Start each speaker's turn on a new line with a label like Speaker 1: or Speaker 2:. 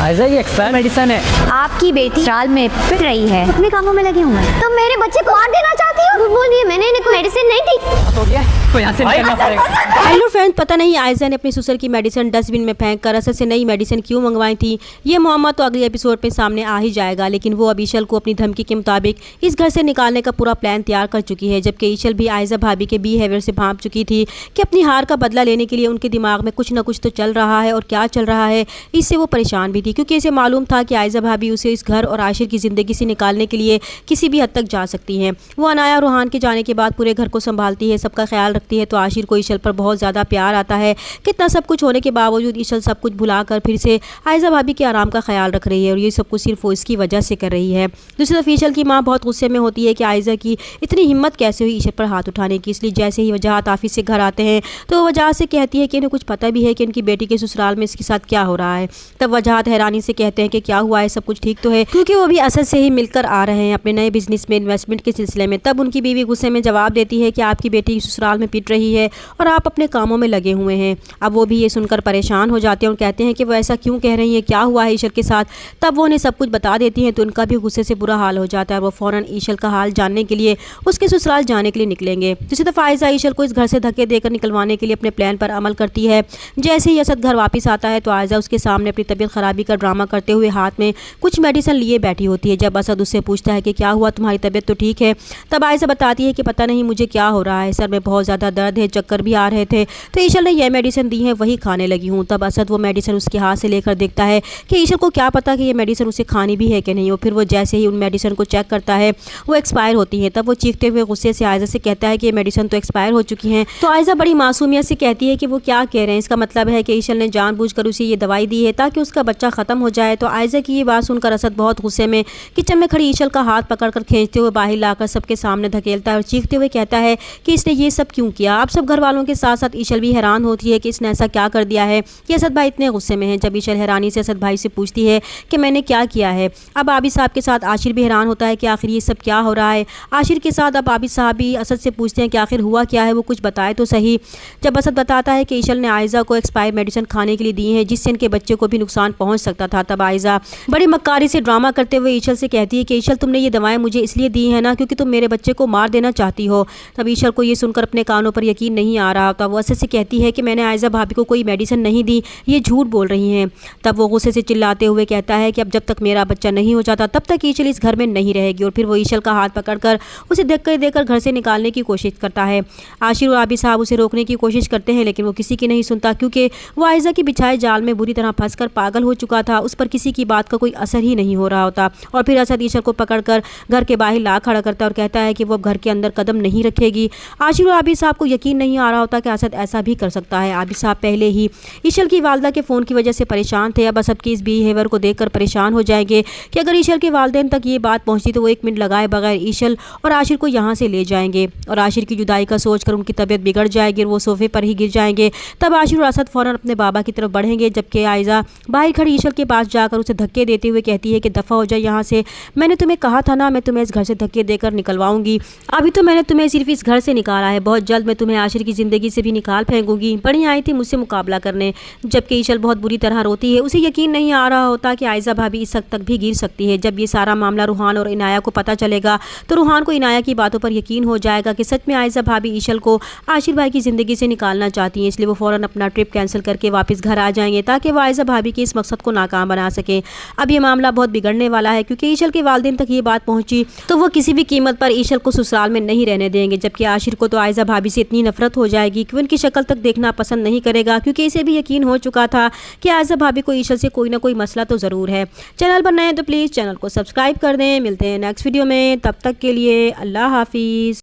Speaker 1: आयजा ये expire medicine है।
Speaker 2: आपकी बेटी ससुराल में पिट रही है, अपने कामों में लगी हूँ। तुम मेरे बच्चे को मार देना चाहती हो? बोलिए, मैंने इन्हें कोई मेडिसिन नहीं दी।
Speaker 1: हो गया तो यहाँ से निकलना पड़ेगा।
Speaker 3: हेलो फ्रेंड्स, पता नहीं आयजा ने अपनी ससुर की मेडिसिन डस्टबिन में फेंक कर असद से नई मेडिसिन क्यों मंगवाई थी। ये मामला तो अगले एपिसोड में सामने आ ही जाएगा, लेकिन वो अब ईशल को अपनी धमकी के मुताबिक इस घर से निकालने का पूरा प्लान तैयार कर चुकी है। जबकि ईशल भी आयजा भाभी के बिहेवियर से भांप चुकी थी कि अपनी हार का बदला लेने के लिए उनके दिमाग में कुछ ना कुछ तो चल रहा है, और क्या चल रहा है इससे वो परेशान भी थी, क्योंकि इसे मालूम था कि आयजा भाभी उसे इस घर और आशिर की ज़िंदगी से निकालने के लिए किसी भी हद तक जा सकती हैं। वो अनाया रूहान के जाने के बाद पूरे घर को संभालती है, सबका ख्याल रखती है, तो आशिर को ईशल पर बहुत ज़्यादा प्यार आता है। कितना सब कुछ होने के बावजूद ईशल सब कुछ भुलाकर फिर से आयजा भाभी के आराम का ख्याल रख रही है, और ये सब कुछ सिर्फ वो इसकी वजह से कर रही है। दूसरी तरफ ईशल की माँ बहुत गुस्से में होती है कि आयजा की इतनी हिम्मत कैसे हुई ईशल पर हाथ उठाने की। इसलिए जैसे ही वजाहत ऑफिस से घर आते हैं तो वजाहत से कहती है कि इन्हें कुछ पता भी है कि इनकी बेटी के ससुराल में इसके साथ क्या हो रहा है। तब वजाहत हैरानी से कहते हैं कि क्या हुआ है, सब कुछ ठीक तो है, क्योंकि वो भी असद से ही मिलकर आ रहे हैं अपने नए बिजनेस में इन्वेस्टमेंट के सिलसिले में। तब उनकी बीवी गुस्से में जवाब देती है कि आपकी बेटी ससुराल में पिट रही है और आप अपने कामों में लगे हुए हैं। अब वो भी ये सुनकर परेशान हो जाते हैं और कहते हैं कि वो ऐसा क्यों कह रही है, क्या हुआ है ईशल के साथ। तब वो उन्हें सब कुछ बता देती हैं, तो उनका भी गुस्से से बुरा हाल हो जाता है। वो फ़ौरन ईशल का हाल जानने के लिए उसके ससुराल जाने के लिए निकलेंगे। दूसरी तरफ आयजा ईशल को इस घर से धक्के देकर निकलवाने के लिए अपने प्लान पर अमल करती है। जैसे ही असद घर वापस आता है तो आयजा उसके सामने अपनी तबीयत खराबी का ड्रामा करते हुए हाथ में कुछ मेडिसिन लिए बैठी होती है। जब असद उससे पूछता है कि क्या हुआ, तुम्हारी तबीयत तो ठीक है, तब आयजा बताती है कि पता नहीं मुझे क्या हो रहा है, सर में बहुत ज़्यादा दर्द है, चक्कर भी आ रहे थे, तो ईशल ने यह मेडिसिन दी है, वही खाने लगी हूँ। तब असद वो मेडिसिन उसके हाथ से लेकर देखता है कि ईशल को क्या पता कि ये मेडिसिन उसे खानी भी है कि नहीं। और फिर वो जैसे ही उन मेडिसिन को चेक करता है वो एक्सपायर होती है। तब वो चीखते हुए गुस्से से आयजा से कहता है कि ये मेडिसिन तो एक्सपायर हो चुकी हैं। तो आयजा बड़ी मासूमियत से कहती है कि वो क्या कह रहे हैं, इसका मतलब है कि ईशल ने जानबूझकर उसे ये दवाई दी है ताकि उसका बच्चा ख़त्म हो जाए। तो आयजा की ये बात सुनकर असद बहुत गुस्से में किचन में खड़ी ईशल का हाथ पकड़कर खींचते हुए बाहर लाकर सबके सामने धकेलता है और चीखते हुए कहता है कि इसने ये सब क्यों किया। आप सब घर वालों के साथ साथ ईशल भी हैरान होती है कि इसने ऐसा क्या कर दिया है कि असद भाई इतने गुस्से में हैं। जब ईशल हैरानी से असद भाई से पूछती है कि मैंने क्या किया है। अब आबिद साहब के साथ आशिर भी हैरान होता है कि आखिर ये सब क्या हो रहा है। आशिर के साथ अब आबिद साहब भी असद से पूछते हैं कि आखिर हुआ क्या है, वो कुछ बताए तो सही। जब असद बताता है कि ईशल ने आयजा को एक्सपायर मेडिसिन खाने के लिए दी है जिससे इनके बच्चे को भी नुकसान पहुंच सकता था, तब आयजा बड़ी मक्कारी से ड्रामा करते हुए ईशल से कहती है कि ईशल तुमने ये दवाएं मुझे इसलिए दी है ना क्योंकि तुम मेरे बच्चे को मार देना चाहती हो। तब ईशल को ये सुनकर अपने कानों पर यकीन नहीं आ रहा होता। वो असद से कहती है कि मैंने आयजा भाभी को कोई मेडिसिन नहीं दी, ये झूठ बोल रही हैं। तब वो गुस्से से चिल्लाते हुए कहता है कि अब जब तक मेरा बच्चा नहीं हो जाता तब तक ईशल इस घर में नहीं रहेगी। और फिर वो ईशल का हाथ पकड़कर उसे धक्के देकर घर से निकालने की कोशिश करता है। आशिर और आबिद साहब उसे रोकने की कोशिश करते हैं, लेकिन वो किसी की नहीं सुनता क्योंकि वो आयजा की बिछाए जाल में बुरी तरह फंसकर पागल हो चुका था। उस पर किसी की बात का कोई असर ही नहीं हो रहा होता। और फिर असद ईशल को पकड़कर घर के बाहर ला खड़ा करता है और कहता है कि वो घर के अंदर कदम नहीं रखेगी। आशिर और आबिद साहब को यकीन नहीं आ रहा होता कि असद ऐसा भी कर सकता है। आबिद साहब पहले ही ईशल की वालदा के फ़ोन की वजह से परेशान थे, अब असद की इस बिहेवियर को देखकर परेशान हो जाएंगे कि अगर ईशल के वालिदैन तक ये बात पहुंचती तो वो 1 मिनट लगाए बगैर ईशल और आशिर को यहाँ से ले जाएंगे, और आशिर की जुदाई का सोचकर उनकी तबीयत बिगड़ जाएगी और वो सोफे पर ही गिर जाएंगे। तब आशिर और असद फ़ौरन अपने बाबा की तरफ बढ़ेंगे, जबकि आयजा बाहर खड़ी ईशल के पास जाकर उसे धक्के देते हुए कहती है कि दफ़ा हो जाए यहाँ से, मैंने तुम्हें कहा था ना मैं तुम्हें इस घर से धक्के देकर निकलवाऊंगी। अभी तो मैंने तुम्हें सिर्फ इस घर से निकाला है, बहुत जल्द मैं तुम्हें आशिर की ज़िंदगी से भी निकाल फेंकूंगी। बड़ी आई थी मुझसे मुकाबला करने। जबकि ईशल बहुत बुरी तरह रोती है, उसे यकीन नहीं आ रहा होता कि आयजा भाभी इस हद तक भी गिर सकती है। जब ये सारा मामला रूहान और इनाया को पता चलेगा तो रूहान को इनाया की बातों पर यकीन हो जाएगा कि सच में आयजा भाभी ईशल को आशिर भाई की ज़िंदगी से निकालना चाहती हैं। इसलिए वो फ़ौरन अपना ट्रिप कैंसिल करके वापस घर आ जाएंगे ताकि वो आयजा भाभी के इस मकसद को नाकाम बना सकें। अब ये मामला बहुत बिगड़ने वाला है क्योंकि ईशल के वालिदैन तक ये बात पहुंची तो वो किसी भी कीमत पर ईशल को ससुराल में नहीं रहने देंगे। जबकि आशिर को तो आयजा भाभी से इतनी नफरत हो जाएगी कि वो उनकी शक्ल तक देखना पसंद नहीं करेगा, क्योंकि इसे भी यकीन हो चुका था कि आयजा भाभी को ईशल से कोई ना कोई मसला तो ज़रूर है। चैनल पर नए हैं तो प्लीज़ चैनल को सब्सक्राइब कर दें। मिलते हैं नेक्स्ट वीडियो में, तब तक के लिए अल्लाह हाफिज़।